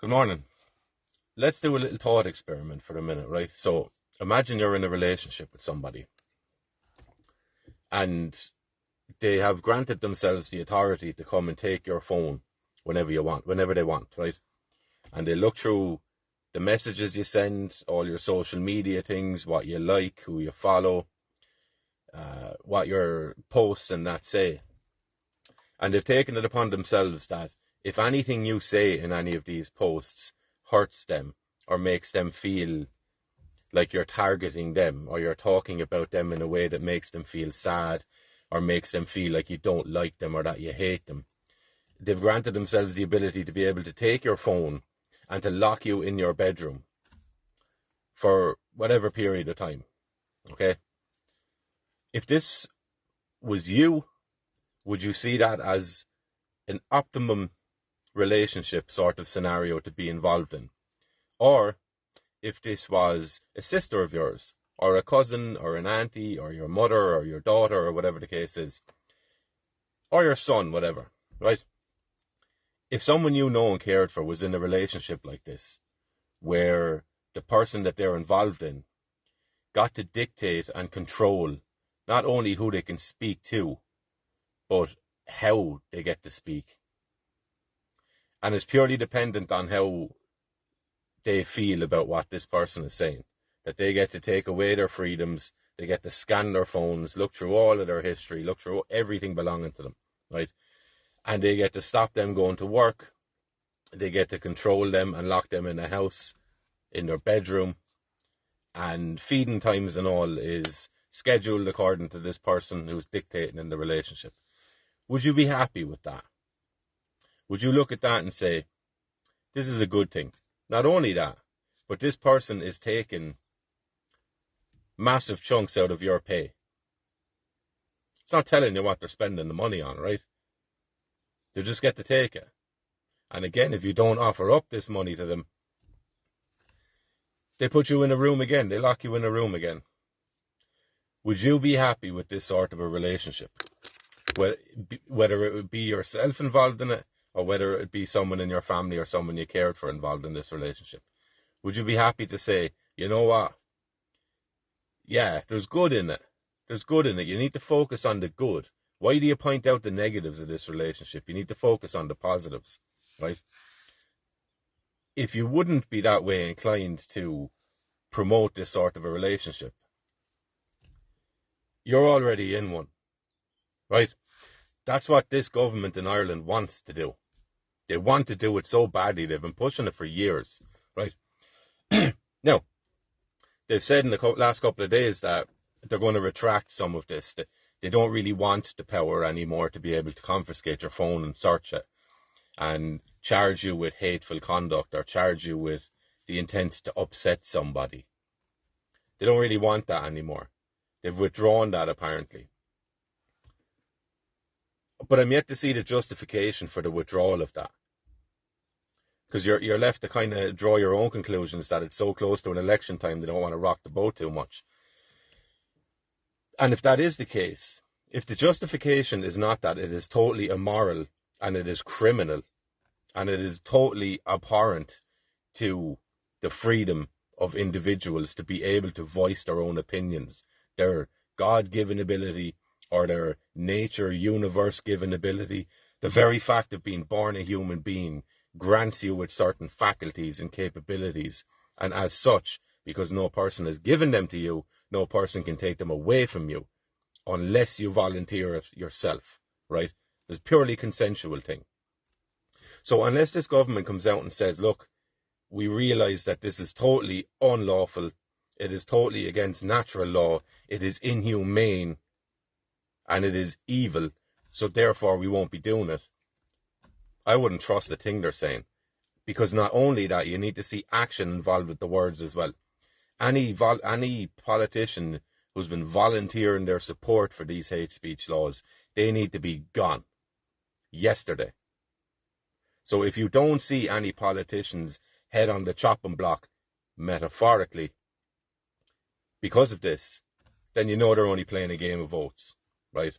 Good morning. Let's do a little thought experiment for a minute, right? So imagine you're in a relationship with somebody and they have granted themselves the authority to come and take your phone whenever they want, right? And they look through the messages you send, all your social media things, what you like, who you follow, what your posts and that say. And they've taken it upon themselves that if anything you say in any of these posts hurts them or makes them feel like you're targeting them or you're talking about them in a way that makes them feel sad or makes them feel like you don't like them or that you hate them, they've granted themselves the ability to be able to take your phone and to lock you in your bedroom for whatever period of time. Okay? If this was you, would you see that as an optimum relationship sort of scenario to be involved in? Or if this was a sister of yours, or a cousin, or an auntie, or your mother, or your daughter, or whatever the case is, or your son, whatever, right? If someone you know and cared for was in a relationship like this, where the person that they're involved in got to dictate and control not only who they can speak to, but how they get to speak, and it's purely dependent on how they feel about what this person is saying, that they get to take away their freedoms, they get to scan their phones, look through all of their history, look through everything belonging to them, right? And they get to stop them going to work, they get to control them and lock them in a house, in their bedroom, and feeding times and all is scheduled according to this person who's dictating in the relationship. Would you be happy with that? Would you look at that and say, this is a good thing? Not only that, but this person is taking massive chunks out of your pay. It's not telling you what they're spending the money on, right? They just get to take it. And again, if you don't offer up this money to them, they put you in a room again. They lock you in a room again. Would you be happy with this sort of a relationship? Whether it would be yourself involved in it, or whether it would be someone in your family or someone you cared for involved in this relationship. Would you be happy to say, you know what? Yeah, there's good in it. There's good in it. You need to focus on the good. Why do you point out the negatives of this relationship? You need to focus on the positives, right? If you wouldn't be that way inclined to promote this sort of a relationship, you're already in one, right? That's what this government in Ireland wants to do. They want to do it so badly. They've been pushing it for years, right? Now, they've said in the last couple of days that they're going to retract some of this. They don't really want the power anymore to be able to confiscate your phone and search it and charge you with hateful conduct or charge you with the intent to upset somebody. They don't really want that anymore. They've withdrawn that apparently. But I'm yet to see the justification for the withdrawal of that. Because you're left to kind of draw your own conclusions that it's so close to an election time they don't want to rock the boat too much. And if that is the case, if the justification is not that it is totally immoral and it is criminal and it is totally abhorrent to the freedom of individuals to be able to voice their own opinions, their God-given ability or their nature, universe-given ability, the very fact of being born a human being grants you with certain faculties and capabilities, and as such, because no person has given them to you, no person can take them away from you unless you volunteer it yourself, right? It's a purely consensual thing. So unless this government comes out and says, look, we realise that this is totally unlawful, it is totally against natural law, it is inhumane, and it is evil, so therefore we won't be doing it, I wouldn't trust the thing they're saying. Because not only that, you need to see action involved with the words as well. Any politician who's been volunteering their support for these hate speech laws, they need to be gone yesterday. So if you don't see any politicians head on the chopping block, metaphorically, because of this, then you know they're only playing a game of votes, right?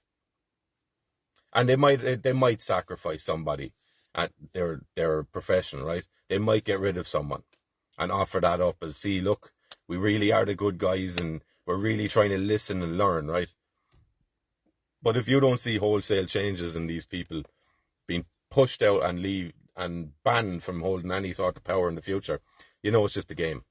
And they might sacrifice somebody. and they're professional, right? They might get rid of someone and offer that up as, see, look, we really are the good guys and we're really trying to listen and learn, right? But if you don't see wholesale changes in these people being pushed out and leave and banned from holding any sort of power in the future, you know it's just a game.